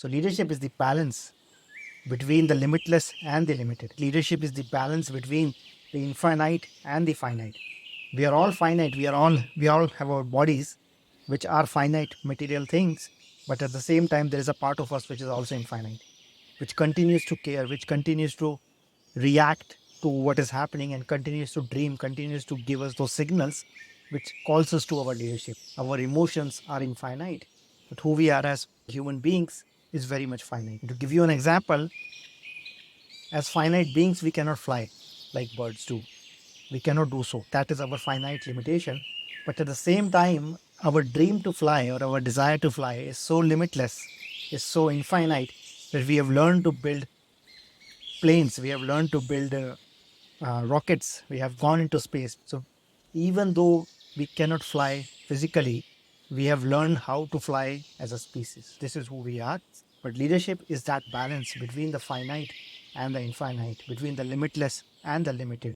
So leadership is the balance between the limitless and the limited. Leadership is the balance between the infinite and the finite. We are all finite. We all have our bodies, which are finite material things. But at the same time, there is a part of us which is also infinite, which continues to care, which continues to react to what is happening and continues to dream, continues to give us those signals, which calls us to our leadership. Our emotions are infinite, but who we are as human beings is very much finite. To give you an example, as finite beings, we cannot fly like birds do. We cannot do so. That is our finite limitation. But at the same time, our dream to fly or our desire to fly is so limitless, is so infinite that we have learned to build planes, we have learned to build rockets, we have gone into space. So even though we cannot fly physically, we have learned how to fly as a species. This is who we are. But leadership is that balance between the finite and the infinite, between the limitless and the limited.